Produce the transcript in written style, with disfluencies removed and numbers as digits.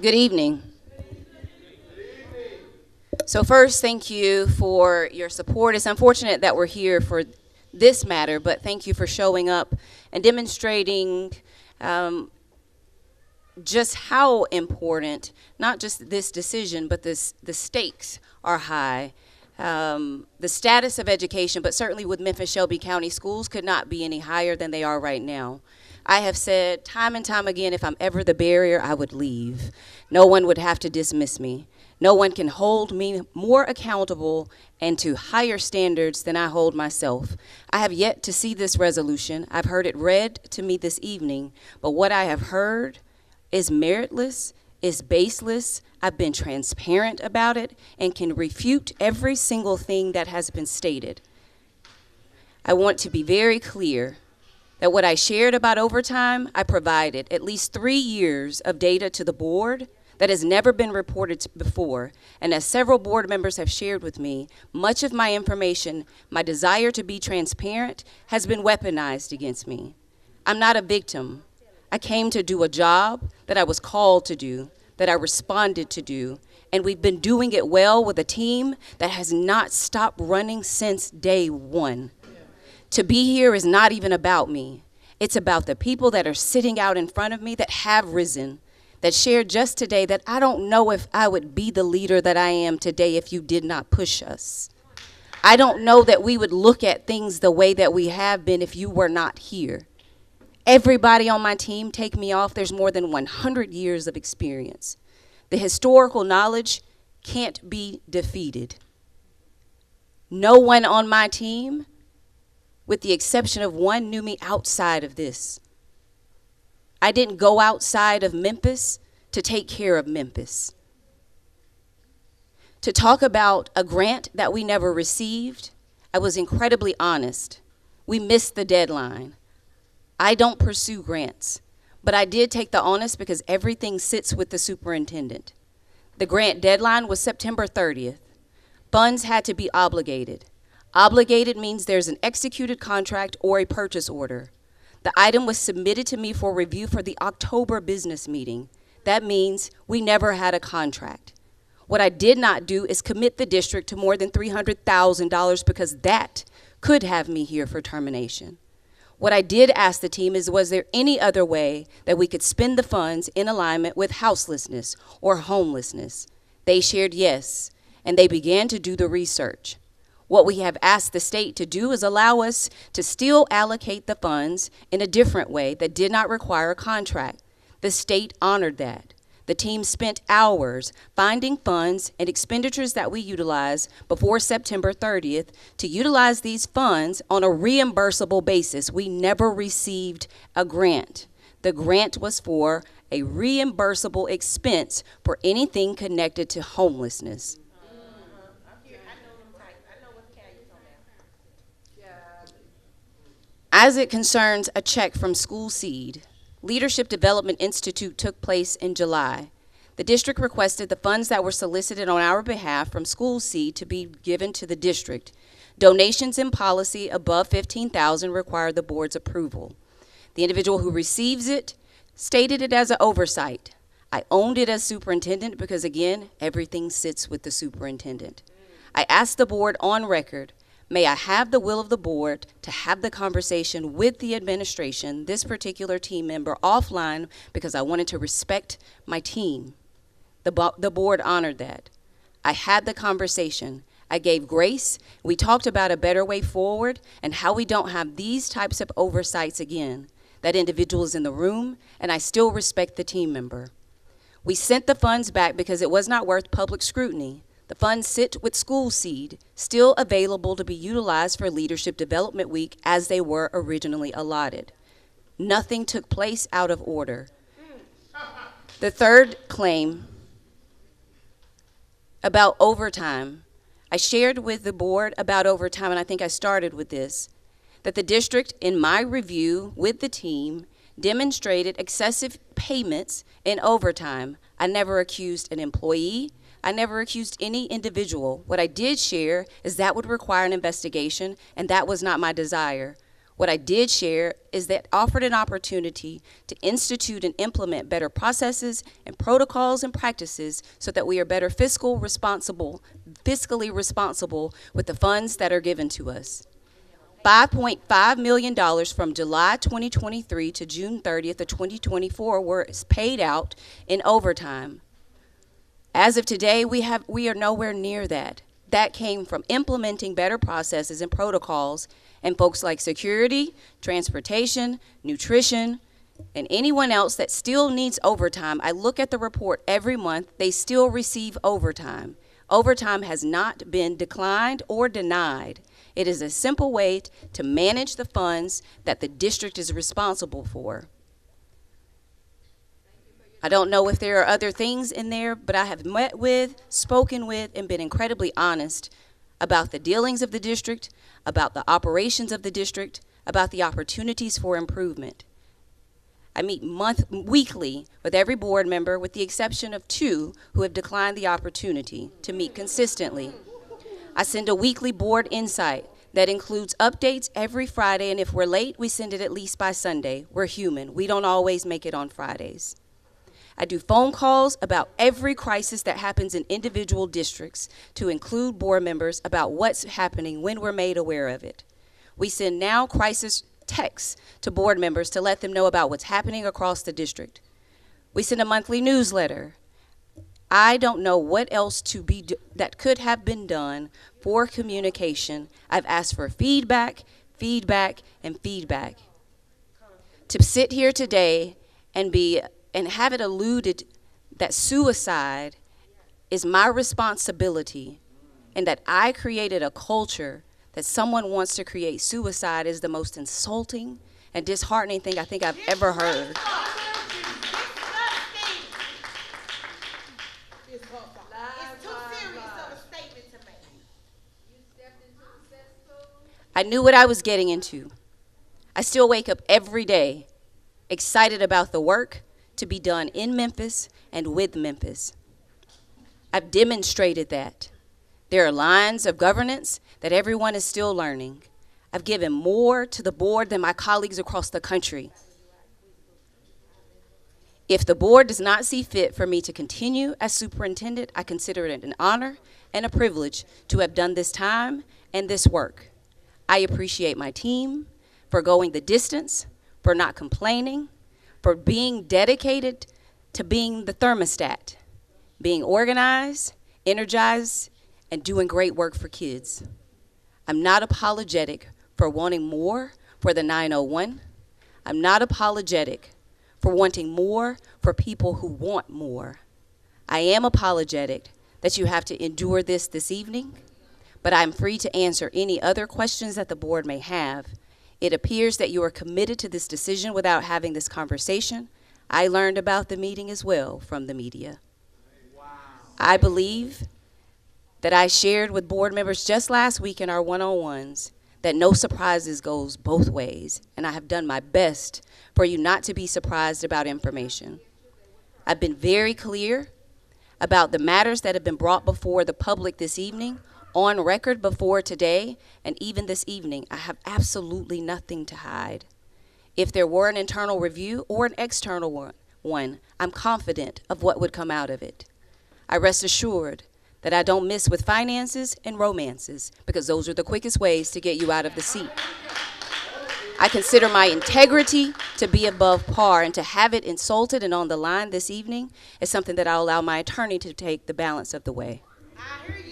Good evening. So first, thank you for your support. It's unfortunate that we're here for this matter, but thank you for showing up and demonstrating um, just how important, not just this decision, but the stakes are high. The status of education, but certainly with Memphis-Shelby County Schools, could not be any higher than they are right now. I have said time and time again, if I'm ever the barrier, I would leave. No one would have to dismiss me. No one can hold me more accountable and to higher standards than I hold myself. I have yet to see this resolution. I've heard it read to me this evening, but what I have heard is meritless, is baseless. I've been transparent about it and can refute every single thing that has been stated. I want to be very clear that what I shared about overtime, I provided at least 3 years of data to the board that has never been reported before. And as several board members have shared with me, much of my information, my desire to be transparent, has been weaponized against me. I'm not a victim. I came to do a job that I was called to do, that I responded to do, and we've been doing it well with a team that has not stopped running since day one. To be here is not even about me. It's about the people that are sitting out in front of me that have risen, that shared just today that I don't know if I would be the leader that I am today if you did not push us. I don't know that we would look at things the way that we have been if you were not here. Everybody on my team, take me off, there's more than 100 years of experience. The historical knowledge can't be defeated. No one on my team, with the exception of one, knew me outside of this. I didn't go outside of Memphis to take care of Memphis. To talk about a grant that we never received, I was incredibly honest. We missed the deadline. I don't pursue grants, but I did take the onus because everything sits with the superintendent. The grant deadline was September 30th. Funds had to be obligated. Obligated means there's an executed contract or a purchase order. The item was submitted to me for review for the October business meeting. That means we never had a contract. What I did not do is commit the district to more than $300,000 because that could have me here for termination. What I did ask the team is, was there any other way that we could spend the funds in alignment with houselessness or homelessness? They shared yes, and they began to do the research. What we have asked the state to do is allow us to still allocate the funds in a different way that did not require a contract. The state honored that. The team spent hours finding funds and expenditures that we utilize before September 30th to utilize these funds on a reimbursable basis. We never received a grant. The grant was for a reimbursable expense for anything connected to homelessness. As it concerns a check from School Seed, Leadership Development Institute took place in July. The district requested the funds that were solicited on our behalf from School Seed to be given to the district. Donations in policy above $15,000 require the board's approval. The individual who receives it stated it as an oversight. I owned it as superintendent because, again, everything sits with the superintendent. I asked the board on record, may I have the will of the board to have the conversation with the administration, this particular team member, offline because I wanted to respect my team. The board honored that. I had the conversation. I gave grace. We talked about a better way forward and how we don't have these types of oversights again. That individual is in the room, and I still respect the team member. We sent the funds back because it was not worth public scrutiny. The funds sit with School Seed, still available to be utilized for Leadership Development Week as they were originally allotted. Nothing took place out of order. The third claim about overtime, I shared with the board about overtime, and I think I started with this, that the district, in my review with the team, demonstrated excessive payments in overtime. I never accused an employee. I never accused any individual. What I did share is that would require an investigation, and that was not my desire. What I did share is that offered an opportunity to institute and implement better processes and protocols and practices so that we are better fiscally responsible with the funds that are given to us. $5.5 million from July 2023 to June 30th of 2024 were paid out in overtime. As of today, we are nowhere near that. That came from implementing better processes and protocols, and folks like security, transportation, nutrition, and anyone else that still needs overtime. I look at the report every month. They still receive overtime. Overtime has not been declined or denied. It is a simple way to manage the funds that the district is responsible for. I don't know if there are other things in there, but I have met with, spoken with, and been incredibly honest about the dealings of the district, about the operations of the district, about the opportunities for improvement. I meet weekly with every board member, with the exception of 2 who have declined the opportunity to meet consistently. I send a weekly board insight that includes updates every Friday, and if we're late, we send it at least by Sunday. We're human. We don't always make it on Fridays. I do phone calls about every crisis that happens in individual districts to include board members about what's happening when we're made aware of it. We send now crisis texts to board members to let them know about what's happening across the district. We send a monthly newsletter. I don't know what else that could have been done for communication. I've asked for feedback, and feedback. To sit here today and have it alluded that suicide is my responsibility and that I created a culture that someone wants to create suicide is the most insulting and disheartening thing I think I've ever heard. I knew what I was getting into. I still wake up every day excited about the work to be done in Memphis and with Memphis. I've demonstrated that. There are lines of governance that everyone is still learning. I've given more to the board than my colleagues across the country. If the board does not see fit for me to continue as superintendent, I consider it an honor and a privilege to have done this time and this work. I appreciate my team for going the distance, for not complaining, for being dedicated to being the thermostat, being organized, energized, and doing great work for kids. I'm not apologetic for wanting more for the 901. I'm not apologetic for wanting more for people who want more. I am apologetic that you have to endure this evening, but I'm free to answer any other questions that the board may have. It appears that you are committed to this decision without having this conversation. I learned about the meeting as well from the media. Wow. I believe that I shared with board members just last week in our one-on-ones that no surprises goes both ways, and I have done my best for you not to be surprised about information. I've been very clear about the matters that have been brought before the public this evening, on record before today, and even this evening. I have absolutely nothing to hide. If there were an internal review or an external one, I'm confident of what would come out of it. I rest assured that I don't miss with finances and romances, because those are the quickest ways to get you out of the seat. I consider my integrity to be above par, and to have it insulted and on the line this evening is something that I'll allow my attorney to take the balance of the way. I hear you.